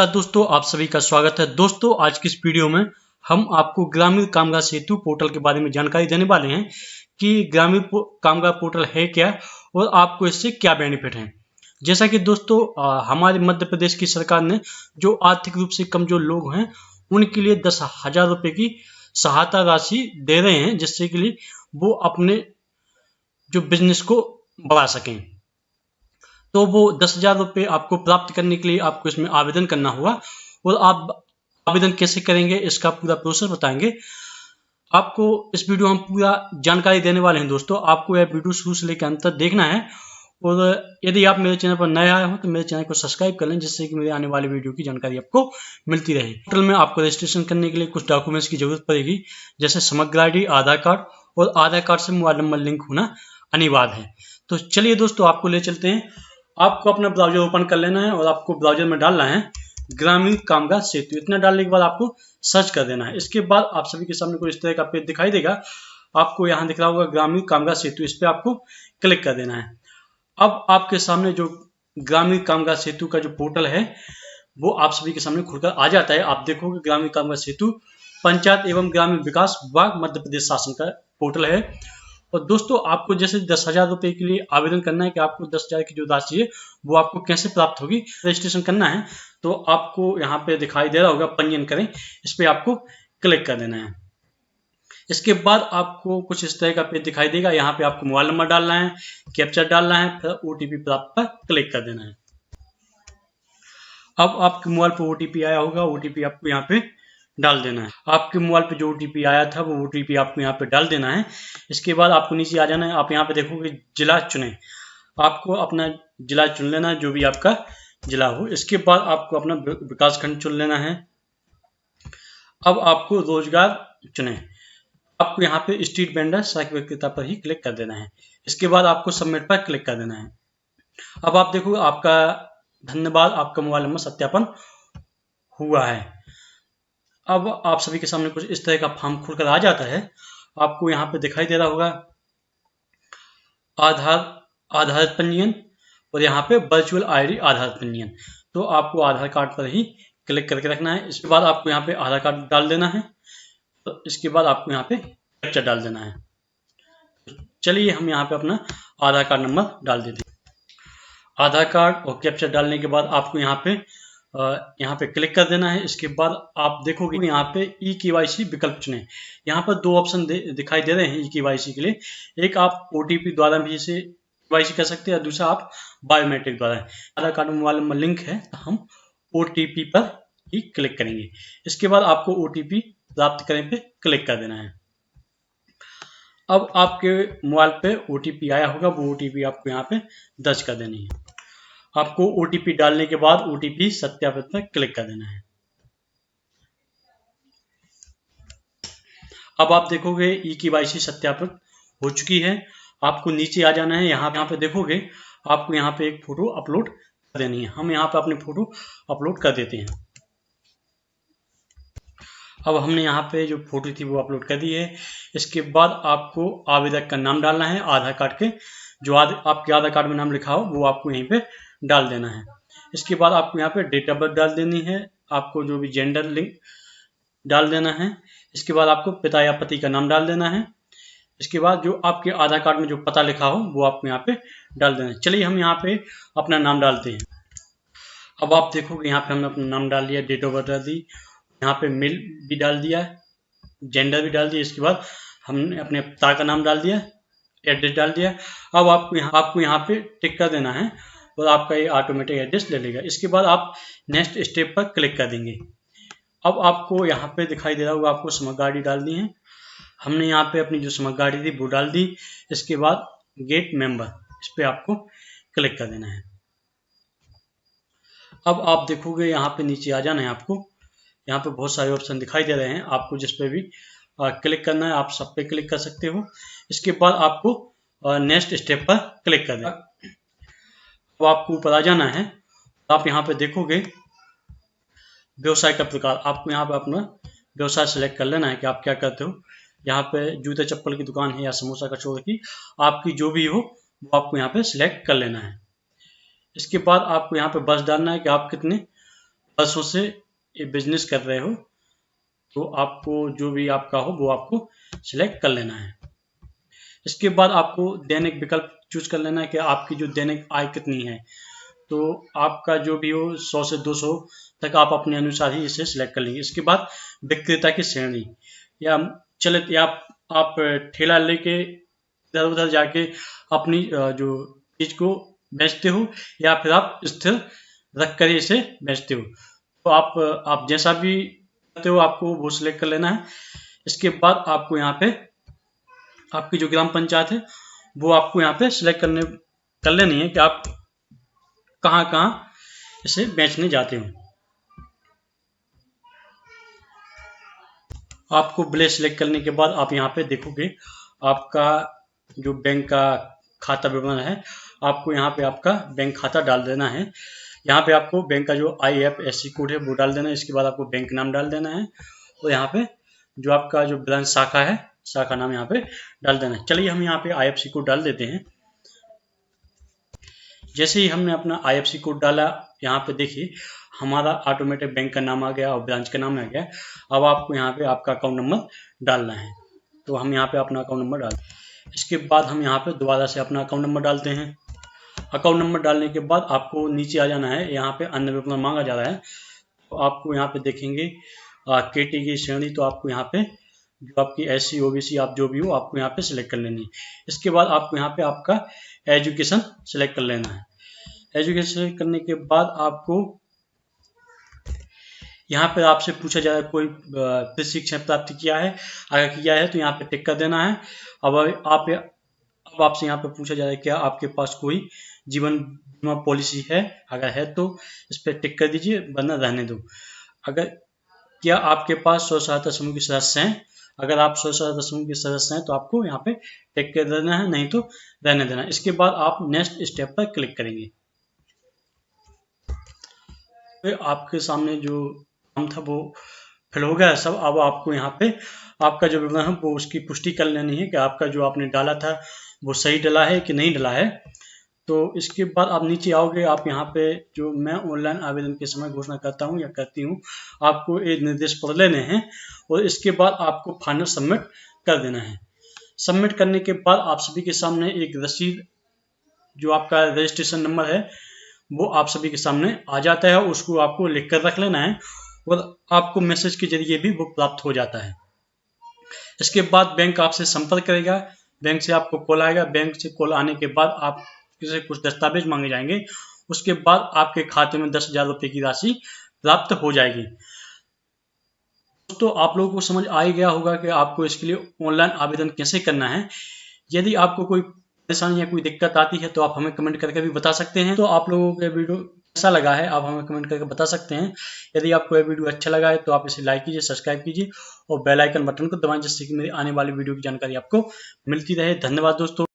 दोस्तों, आप सभी का स्वागत है। दोस्तों, आज की इस वीडियो में हम आपको ग्रामीण कामगार सेतु पोर्टल के बारे में जानकारी देने वाले हैं कि ग्रामीण कामगार पोर्टल है क्या और आपको इससे क्या बेनिफिट है। जैसा कि दोस्तों, हमारे मध्य प्रदेश की सरकार ने जो आर्थिक रूप से कमजोर लोग हैं उनके लिए 10,000 रुपये की सहायता राशि दे रहे हैं, जिससे कि लिए वो अपने जो बिजनेस को बढ़ा सकें। तो वो 10,000 रुपये आपको प्राप्त करने के लिए आपको इसमें आवेदन करना होगा और आप आवेदन कैसे करेंगे इसका पूरा प्रोसेस बताएंगे। आपको इस वीडियो में हम पूरा जानकारी देने वाले हैं। दोस्तों, आपको यह वीडियो शुरू से लेकर अंत तक देखना है और यदि आप मेरे चैनल पर नए आए हो तो मेरे चैनल को सब्सक्राइब कर लें, जिससे कि मेरे आने वाले वीडियो की जानकारी आपको मिलती रहे। पोर्टल में आपको रजिस्ट्रेशन करने के लिए कुछ डॉक्यूमेंट्स की जरूरत पड़ेगी, जैसे समग्र ID, आधार कार्ड और आधार कार्ड से मोबाइल नंबर लिंक होना अनिवार्य है। तो चलिए दोस्तों, आपको ले चलते हैं। आपको अपना ब्राउजर ओपन कर लेना है और आपको ब्राउजर में डालना है ग्रामीण कामगार सेतु। इतना डालने के बाद आपको सर्च कर देना है। इसके बाद आप सभी के सामने कोई इस तरह का पेज दिखाई देगा। आपको यहाँ दिख रहा होगा ग्रामीण कामगार सेतु, इस पर आपको क्लिक कर देना है। अब आपके सामने जो ग्रामीण कामगार सेतु का जो पोर्टल है वो आप सभी के सामने खुलकर आ जाता है। आप देखोगे ग्रामीण कामगार सेतु पंचायत एवं ग्रामीण विकास विभाग मध्य प्रदेश शासन का पोर्टल है। और दोस्तों, आपको जैसे 10,000 रुपये के लिए आवेदन करना है कि आपको 10,000 की जो राशि है वो आपको कैसे प्राप्त होगी, रजिस्ट्रेशन करना है। तो आपको यहाँ पे दिखाई दे रहा होगा पंजीयन करें, इस पर आपको क्लिक कर देना है। इसके बाद आपको कुछ इस तरह का पेज दिखाई देगा। यहाँ पे आपको मोबाइल नंबर डालना है, कैप्चा डालना है, फिर OTP प्राप्त पर क्लिक कर देना है। अब आपके मोबाइल पर OTP आया होगा, OTP आपको यहाँ पे डाल देना है। आपके मोबाइल पे जो OTP आया था वो OTP आपको यहाँ पे डाल देना है। इसके बाद आपको नीचे आ जाना है। आप यहाँ पे देखोगे जिला चुने, आपको अपना जिला चुन लेना है, जो भी आपका जिला हो। इसके बाद आपको अपना विकास खंड चुन लेना है। अब आपको रोजगार चुने, आपको यहाँ पे स्ट्रीट वेंडर सहायक विक्रेता पर ही क्लिक कर देना है। इसके बाद आपको सबमिट पर क्लिक कर देना है। अब आप देखो आपका धन्यवाद, आपका मोबाइल नंबर सत्यापन हुआ है। अब आप सभी के सामने कुछ इस तरह का फॉर्म खुलकर आ जाता है। आपको यहाँ पे दिखाई दे रहा होगा आधार पंजीयन और यहाँ पे वर्चुअल ID आधार पंजीयन। तो आपको आधार कार्ड पर ही क्लिक करके रखना है। इसके बाद आपको यहाँ पे आधार कार्ड डाल देना है। तो इसके बाद आपको यहाँ पे कैप्चा डाल देना है। चलिए हम यहाँ पे अपना आधार कार्ड नंबर डाल देते हैं। आधार कार्ड और कैप्चा डालने के बाद आपको यहाँ पे क्लिक कर देना है। इसके बाद आप देखोगे यहाँ पे eKYC विकल्प चुने। यहाँ पर दो ऑप्शन दिखाई दे रहे हैं eKYC के लिए। एक आप OTP द्वारा भी इसे KYC कर सकते हैं, दूसरा आप बायोमेट्रिक द्वारा। आधार कार्ड में मोबाइल नंबर लिंक है तो हम OTP पर ही क्लिक करेंगे। इसके बाद आपको OTP प्राप्त करने पे क्लिक कर देना है। अब आपके मोबाइल पे OTP आया होगा, वो OTP आपको यहाँ पे दर्ज कर देनी है। आपको OTP डालने के बाद OTP सत्यापित पर क्लिक कर देना है। अब आप देखोगे eKYC सत्यापित हो चुकी है। आपको नीचे आ जाना है। यहाँ पे देखोगे आपको यहाँ पे एक फोटो अपलोड कर देनी है। हम यहाँ पे अपनी फोटो अपलोड कर देते हैं। अब हमने यहाँ पे जो फोटो थी वो अपलोड कर दी है। इसके बाद आपको आवेदक का नाम डालना है। आधार कार्ड के जो आपके आधार कार्ड में नाम लिखा हो वो आपको यहीं पे डाल देना है। इसके बाद आपको यहाँ पे डेट ऑफ बर्थ डाल देनी है। आपको जो भी जेंडर लिंक डाल देना है। इसके बाद आपको पिता या पति का नाम डाल देना है। इसके बाद जो आपके आधार कार्ड में जो पता लिखा हो वो आपको यहाँ पे डाल देना है। चलिए हम यहाँ पे अपना नाम डालते हैं। अब आप देखोगे यहाँ पे हमने अपना नाम डाल दिया, डेट ऑफ बर्थ डाल दी, यहाँ पे मेल भी डाल दिया, जेंडर भी डाल दिया। इसके बाद हमने अपने पिता का नाम डाल दिया, एड्रेस डाल दिया। अब आपको यहाँ पे टिक कर देना है और आपका ये ऑटोमेटिक एड्रेस ले लेगा। इसके बाद आप नेक्स्ट स्टेप पर क्लिक कर देंगे। अब आपको यहाँ पे दिखाई दे रहा होगा आपको समग्र ID डालनी है। हमने यहाँ पे अपनी जो समग्र ID थी वो डाल दी। इसके बाद गेट मेंबर, इस पर आपको क्लिक कर देना है। अब आप देखोगे यहाँ पे नीचे आ जाना है। आपको यहाँ पे बहुत सारे ऑप्शन दिखाई दे रहे हैं, आपको जिस पे भी क्लिक करना है आप सब पे क्लिक कर सकते हो। इसके बाद आपको नेक्स्ट स्टेप पर क्लिक कर देना। अब आपको ऊपर आ जाना है। आप यहाँ पे देखोगे व्यवसाय का प्रकार, आपको यहाँ पे अपना व्यवसाय सेलेक्ट कर लेना है कि आप क्या करते हो। यहाँ पे जूते चप्पल की दुकान है या समोसा कचौड़ी की, आपकी जो भी हो वो आपको यहाँ पे सिलेक्ट कर लेना है। इसके बाद आपको यहाँ पे वर्ष डालना है कि आप कितने वर्षों से ये बिजनेस कर रहे हो तो आपको जो भी आपका हो वो आपको सिलेक्ट कर लेना है। इसके बाद आपको दैनिक विकल्प चूज कर लेना है कि आपकी जो दैनिक आय कितनी है। तो आपका जो भी हो 100 से 200 तक आप अपने अनुसार ही इसे सिलेक्ट कर लेंगे। इसके बाद विक्रेता की श्रेणी, या चले या आप ठेला लेके इधर उधर जाके अपनी जो चीज को बेचते हो, या फिर आप स्थिर रख कर इसे बेचते हो। तो आप जैसा भी करते हो आपको वो सिलेक्ट कर लेना है। इसके बाद आपको यहाँ पे आपकी जो ग्राम पंचायत है वो आपको यहाँ पे सिलेक्ट कर लेनी है कि आप कहाँ कहाँ इसे बेचने जाते हो। आपको विलेज सिलेक्ट करने के बाद आप यहाँ पे देखोगे आपका जो बैंक का खाता विवरण है, आपको यहाँ पे आपका बैंक खाता डाल देना है। यहाँ पे आपको बैंक का जो IFSC कोड है वो डाल देना है। इसके बाद आपको बैंक नाम डाल देना है और यहाँ पे जो आपका जो ब्रांच शाखा है, शाखा नाम यहाँ पे डाल देना है। चलिए हम यहाँ पे IFSC कोड डाल देते हैं। जैसे ही हमने अपना IFSC कोड डाला, यहाँ पे देखिए हमारा ऑटोमेटिक बैंक का नाम आ गया और ब्रांच का नाम आ गया। अब आपको यहाँ पे आपका अकाउंट नंबर डालना है, तो हम यहाँ पे अपना अकाउंट नंबर डाल। इसके बाद हम यहाँ पे दोबारा से अपना अकाउंट नंबर डालते हैं। अकाउंट नंबर डालने के बाद आपको नीचे आ जाना है। यहाँ पे अन्य विवरण मांगा जा रहा है, तो आपको यहाँ पे देखेंगे कैटेगरी श्रेणी, तो आपको यहाँ पे जो आपकी SC OBC आप जो भी हो आपको यहाँ पे सिलेक्ट कर लेनी है। इसके बाद आपको यहाँ पे आपका एजुकेशन सिलेक्ट कर लेना है। एजुकेशन सिलेक्ट करने के बाद आपको यहाँ पे आपसे पूछा जा रहा है कोई प्रशिक्षण प्राप्त किया है, अगर किया है तो यहाँ पे टिक कर देना है। अब आपसे यहाँ पे पूछा जा रहा है क्या आपके पास कोई जीवन बीमा पॉलिसी है, अगर है तो इस पर टिक कर दीजिए, वरना रहने दो। अगर क्या आपके पास स्व सहायता समूह के सदस्य हैं, अगर आप स्व सहायता समूह के सदस्य हैं तो आपको यहाँ पे टिक कर देना है, नहीं तो रहने देना। इसके बाद आप नेक्स्ट स्टेप पर क्लिक करेंगे। फिर आपके सामने जो काम था वो फिल हो गया सब। अब आपको यहाँ पे आपका जो विवरण है वो उसकी पुष्टि कर लेनी है कि आपका जो आपने डाला था वो सही डाला है कि नहीं डाला है। तो इसके बाद आप नीचे आओगे, आप यहाँ पे जो मैं ऑनलाइन आवेदन के समय घोषणा करता हूँ या करती हूँ, आपको एक निर्देश पढ़ लेने हैं और इसके बाद आपको फाइनल सबमिट कर देना है। सबमिट करने के बाद आप सभी के सामने एक रसीद, जो आपका रजिस्ट्रेशन नंबर है वो आप सभी के सामने आ जाता है। उसको आपको लिख कर रख लेना है और आपको मैसेज के जरिए भी वो प्राप्त हो जाता है। इसके बाद बैंक आपसे संपर्क करेगा, बैंक से आपको कॉल आएगा। बैंक से कॉल आने के बाद आप से कुछ दस्तावेज मांगे जाएंगे। उसके बाद आपके खाते में 10,000 रुपये की राशि प्राप्त हो जाएगी। दोस्तों आप लोगों को समझ आ ही गया होगा कि आपको इसके लिए ऑनलाइन आवेदन कैसे करना है। यदि आपको कोई परेशानी या कोई दिक्कत आती है तो आप हमें कमेंट करके भी बता सकते हैं। तो आप लोगों को वीडियो कैसा लगा है आप हमें कमेंट करके बता सकते हैं। यदि आपको यह वीडियो अच्छा लगा है तो आप इसे लाइक कीजिए, सब्सक्राइब कीजिए और बेल आइकन बटन को दबाएं, जिससे कि मेरी आने वाली वीडियो की जानकारी आपको मिलती रहे। धन्यवाद दोस्तों।